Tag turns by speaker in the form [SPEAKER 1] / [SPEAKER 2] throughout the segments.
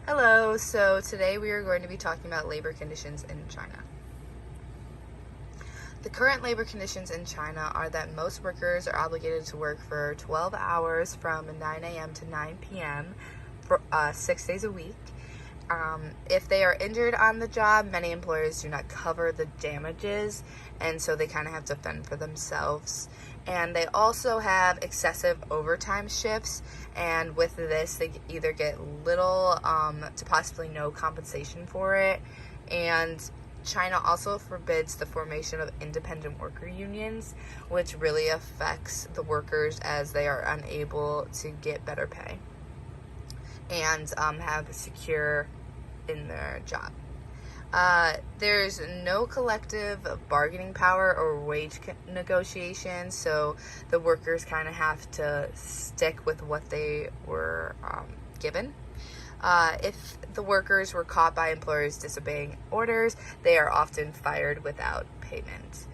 [SPEAKER 1] Hello, so today we are going to be talking about labor conditions in China. The current labor conditions in China are that most workers are obligated to work for 12 hours from 9 a.m. to 9 p.m. for 6 days a week. If they are injured on the job, many employers do not cover the damages, and so they kind of have to fend for themselves. And they also have excessive overtime shifts, and with this, they either get little to possibly no compensation for it. And China also forbids the formation of independent worker unions, which really affects the workers as they are unable to get better pay and have secure in their job. There's no collective bargaining power or wage negotiations, so the workers kind of have to stick with what they were given. If the workers were caught by employers disobeying orders, they are often fired without payment.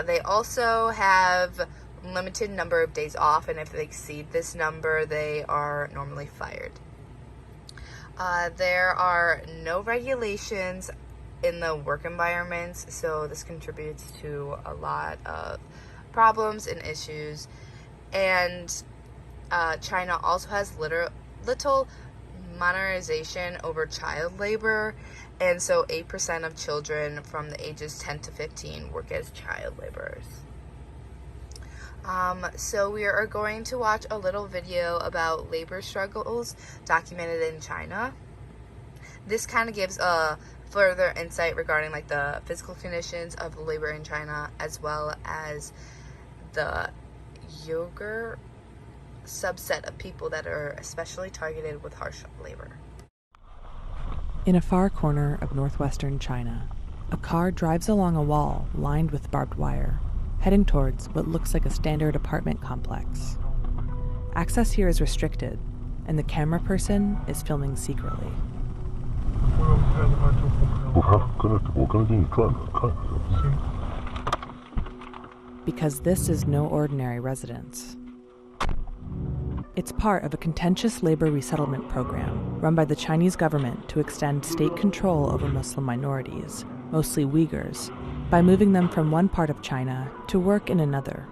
[SPEAKER 1] They also have limited number of days off, and if they exceed this number, they are normally fired. There are no regulations in the work environments, so this contributes to a lot of problems and issues. And China also has little monetization over child labor, and so 8% of children from the ages 10 to 15 work as child laborers. So we are going to watch a little video about labor struggles documented in China. This kind of gives a further insight regarding like the physical conditions of labor in China, as well as the Uyghur subset of people that are especially targeted with harsh labor.
[SPEAKER 2] In a far corner of northwestern China, a car drives along a wall lined with barbed wire, heading towards what looks like a standard apartment complex. Access here is restricted, and the camera person is filming secretly. Because this is no ordinary residence. It's part of a contentious labor resettlement program run by the Chinese government to extend state control over Muslim minorities, mostly Uyghurs, by moving them from one part of China to work in another.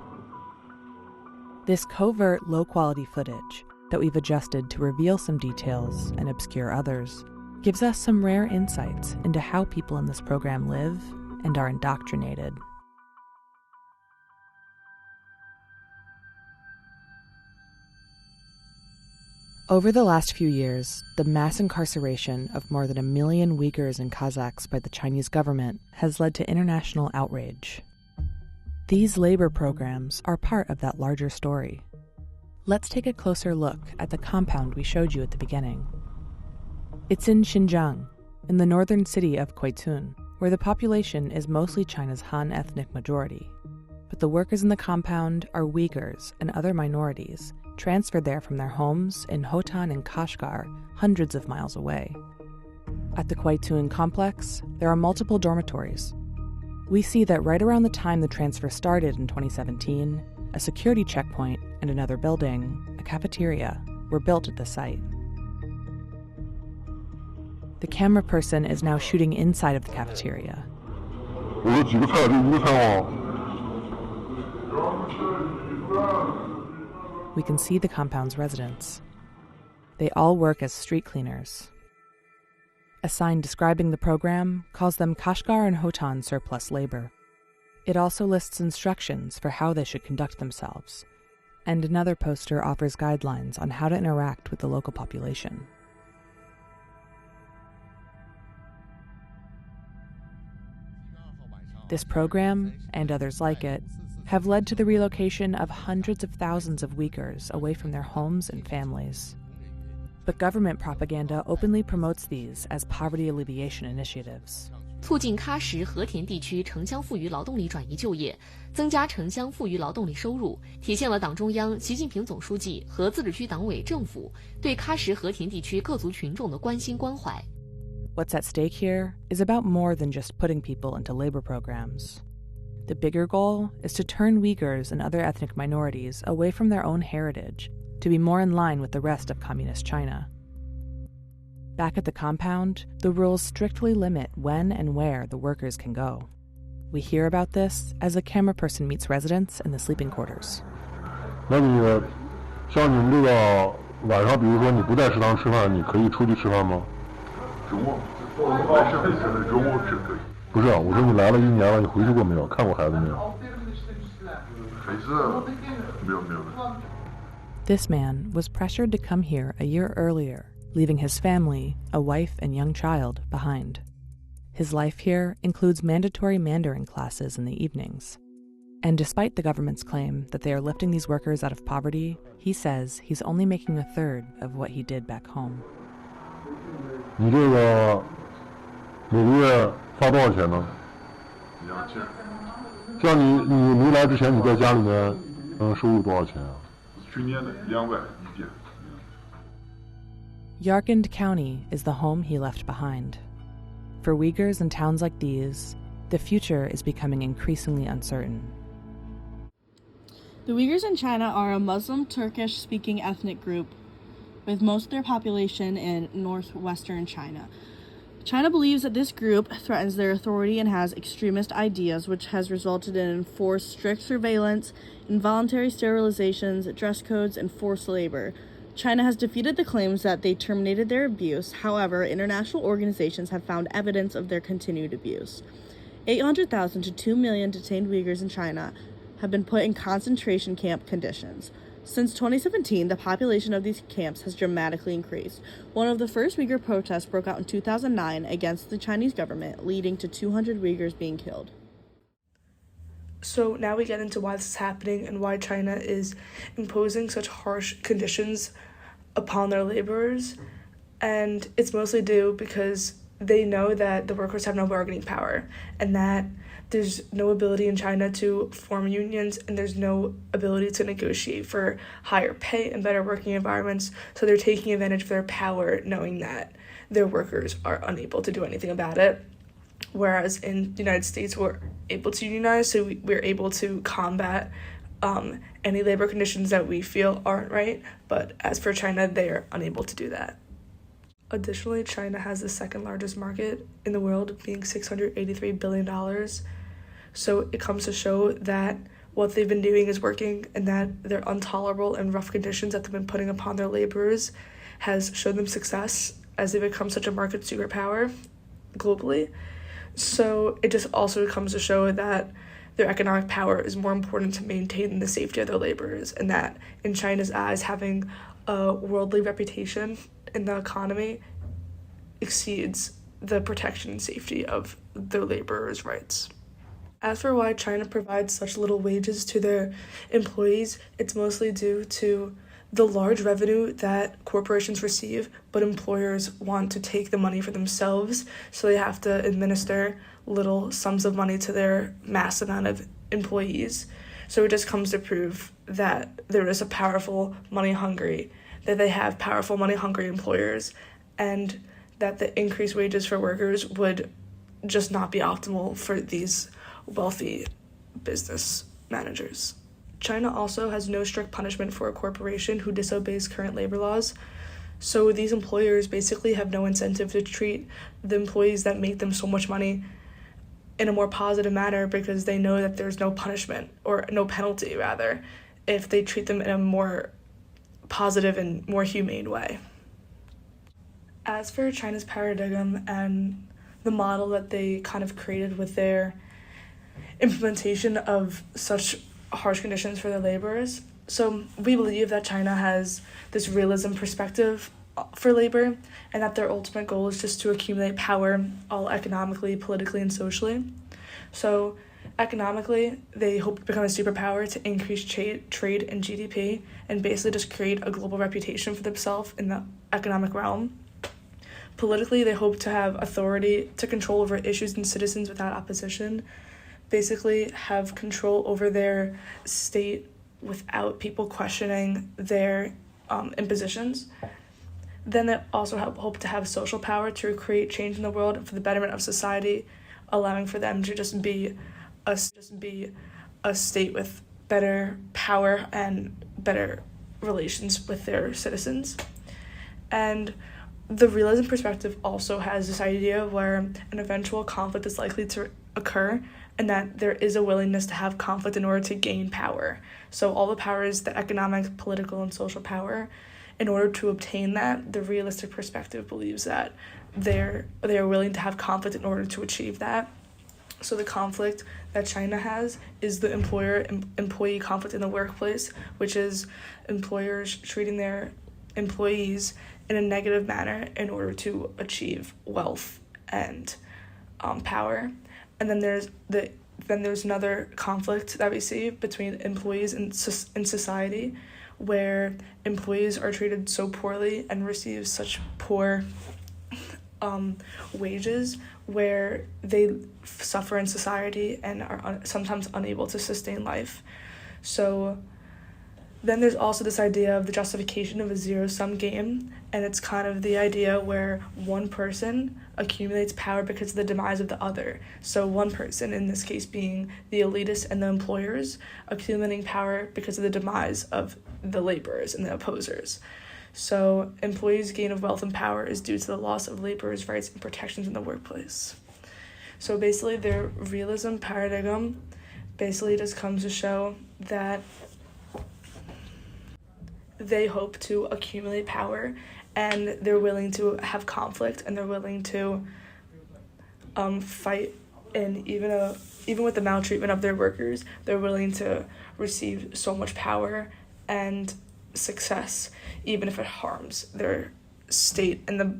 [SPEAKER 2] This covert, low-quality footage that we've adjusted to reveal some details and obscure others gives us some rare insights into how people in this program live and are indoctrinated. Over the last few years, the mass incarceration of more than 1 million Uyghurs and Kazakhs by the Chinese government has led to international outrage. These labor programs are part of that larger story. Let's take a closer look at the compound we showed you at the beginning. It's in Xinjiang, in the northern city of Quaitun, where the population is mostly China's Han ethnic majority. But the workers in the compound are Uyghurs and other minorities, transferred there from their homes in Hotan and Kashgar, hundreds of miles away. At the Quaitun complex, there are multiple dormitories. We see that right around the time the transfer started in 2017, a security checkpoint and another building, a cafeteria, were built at the site. The camera person is now shooting inside of the cafeteria. We can see the compound's residents. They all work as street cleaners. A sign describing the program calls them Kashgar and Hotan surplus labor. It also lists instructions for how they should conduct themselves, and another poster offers guidelines on how to interact with the local population. This program, and others like it, have led to the relocation of hundreds of thousands of Uyghurs away from their homes and families. But government propaganda openly promotes these as poverty alleviation initiatives.
[SPEAKER 3] 促进喀什和田地区城乡富余劳动力转移就业，增加城乡富余劳动力收入，体现了党中央、习近平总书记和自治区党委政府对喀什和田地区各族群众的关心关怀。
[SPEAKER 2] What's at stake here is about more than just putting people into labor programs. The bigger goal is to turn Uyghurs and other ethnic minorities away from their own heritage to be more in line with the rest of communist China. Back at the compound, the rules strictly limit when and where the workers can go. We hear about this as the camera person meets residents in the sleeping quarters.
[SPEAKER 4] 那你像你们这个晚上，比如说你不在食堂吃饭，你可以出去吃饭吗？
[SPEAKER 5] 中午，中午吃可以。
[SPEAKER 4] 不是，我说你来了1年了，你回去过没有？看过孩子没有？
[SPEAKER 5] 孩子没有。
[SPEAKER 2] This man was pressured to come here a year earlier, leaving his family, a wife and young child, behind. His life here includes mandatory Mandarin classes in the evenings. And despite the government's claim that they are lifting these workers out of poverty, he says he's only making a third of what he did back home.
[SPEAKER 4] 你这个每个月发多少钱呢
[SPEAKER 5] ？2000。
[SPEAKER 4] 像你没来之前，你在家里面收入多少钱啊？
[SPEAKER 5] 去年的200一天。
[SPEAKER 2] Yarkand County is the home he left behind. For Uyghurs in towns like these, the future is becoming increasingly uncertain.
[SPEAKER 6] The Uyghurs in China are a Muslim Turkish-speaking ethnic group with most of their population in northwestern China. China believes that this group threatens their authority and has extremist ideas, which has resulted in enforced strict surveillance, involuntary sterilizations, dress codes, and forced labor. China has defeated the claims that they terminated their abuse. However, international organizations have found evidence of their continued abuse. 800,000 to 2 million detained Uyghurs in China have been put in concentration camp conditions. Since 2017, the population of these camps has dramatically increased. One of the first Uyghur protests broke out in 2009 against the Chinese government, leading to 200 Uyghurs being killed.
[SPEAKER 7] So now we get into why this is happening and why China is imposing such harsh conditions upon their laborers. And it's mostly due because they know that the workers have no bargaining power and that there's no ability in China to form unions and there's no ability to negotiate for higher pay and better working environments. So they're taking advantage of their power knowing that their workers are unable to do anything about it. Whereas in the United States, we're able to unionize, so we're able to combat any labor conditions that we feel aren't right. But as for China, they are unable to do that. Additionally, China has the second largest market in the world, being $683 billion. So it comes to show that what they've been doing is working and that their intolerable and rough conditions that they've been putting upon their laborers has shown them success as they become such a market superpower globally. So it just also comes to show that their economic power is more important to maintain the safety of their laborers, and that in China's eyes, having a worldly reputation in the economy exceeds the protection and safety of their laborers' rights. As for why China provides such little wages to their employees, it's mostly due to the large revenue that corporations receive, but employers want to take the money for themselves, so they have to administer little sums of money to their mass amount of employees. So it just comes to prove that there is a powerful money-hungry employers, and that the increased wages for workers would just not be optimal for these wealthy business managers. China also has no strict punishment for a corporation who disobeys current labor laws, so these employers basically have no incentive to treat the employees that make them so much money in a more positive manner, because they know that there's no punishment, or no penalty rather, if they treat them in a more positive and more humane way. As for China's paradigm and the model that they kind of created with their implementation of such harsh conditions for their laborers, so we believe that China has this realism perspective for labor, and that their ultimate goal is just to accumulate power, all economically, politically, and socially. So economically, they hope to become a superpower to increase trade and GDP, and basically just create a global reputation for themselves in the economic realm. Politically, they hope to have authority to control over issues and citizens without opposition, basically have control over their state without people questioning their impositions. Then they also hope to have social power to create change in the world for the betterment of society, allowing for them to just be a state with better power and better relations with their citizens. And The realism perspective also has this idea where an eventual conflict is likely to occur and that there is a willingness to have conflict in order to gain power. So all the power is the economic, political, and social power. In order to obtain that, the realistic perspective believes that they are willing to have conflict in order to achieve that. So the conflict that China has is the employer-employee conflict in the workplace, which is employers treating their employees in a negative manner in order to achieve wealth and power. And then there's another conflict that we see between employees in society, where employees are treated so poorly and receive such poor wages, where they suffer in society and are sometimes unable to sustain life. So then there's also this idea of the justification of a zero-sum game, and it's kind of the idea where one person accumulates power because of the demise of the other. So one person, in this case being the elitists and the employers, accumulating power because of the demise of the laborers and the opposers. So employees' gain of wealth and power is due to the loss of laborers' rights and protections in the workplace. So basically their realism paradigm basically just comes to show that they hope to accumulate power, and they're willing to have conflict, and they're willing to fight, and even with the maltreatment of their workers, they're willing to receive so much power and success, even if it harms their state and the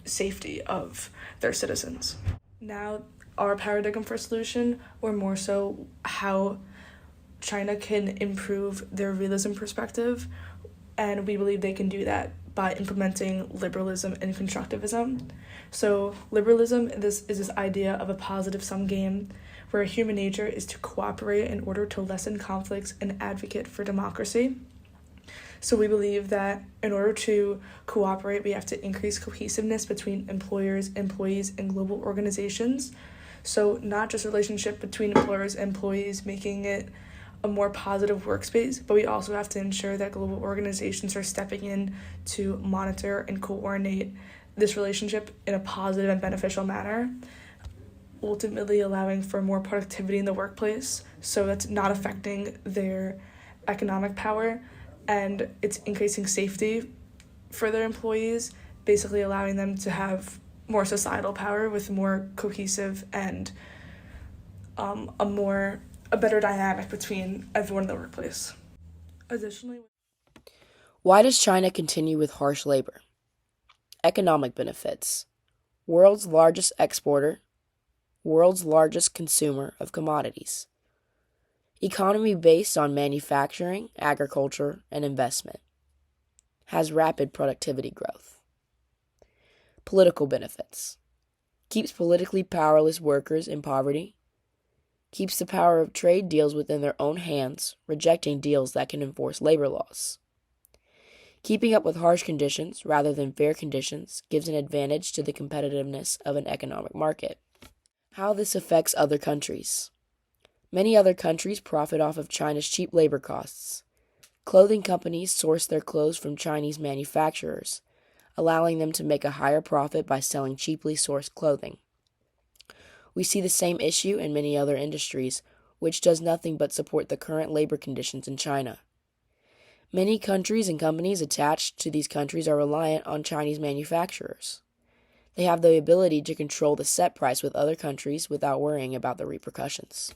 [SPEAKER 7] safety of their citizens. Now, our paradigm for solution, or more so how China can improve their realism perspective, and we believe they can do that by implementing liberalism and constructivism. So liberalism is this idea of a positive-sum game where human nature is to cooperate in order to lessen conflicts and advocate for democracy. So we believe that in order to cooperate, we have to increase cohesiveness between employers, employees, and global organizations. So not just a relationship between employers and employees, making it a more positive workspace, but we also have to ensure that global organizations are stepping in to monitor and coordinate this relationship in a positive and beneficial manner, ultimately allowing for more productivity in the workplace, so that's not affecting their economic power, and it's increasing safety for their employees, basically allowing them to have more societal power with more cohesive and a better dynamic between everyone in the workplace. Additionally,
[SPEAKER 8] why does China continue with harsh labor? Economic benefits. World's largest exporter. World's largest consumer of commodities. Economy based on manufacturing, agriculture, and investment. Has rapid productivity growth. Political benefits. Keeps politically powerless workers in poverty. Keeps the power of trade deals within their own hands, rejecting deals that can enforce labor laws. Keeping up with harsh conditions rather than fair conditions gives an advantage to the competitiveness of an economic market. How this affects other countries. Many other countries profit off of China's cheap labor costs. Clothing companies source their clothes from Chinese manufacturers, allowing them to make a higher profit by selling cheaply sourced clothing. We see the same issue in many other industries, which does nothing but support the current labor conditions in China. Many countries and companies attached to these countries are reliant on Chinese manufacturers. They have the ability to control the set price with other countries without worrying about the repercussions.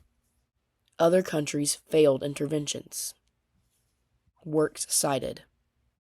[SPEAKER 8] Other countries' failed interventions. Works cited.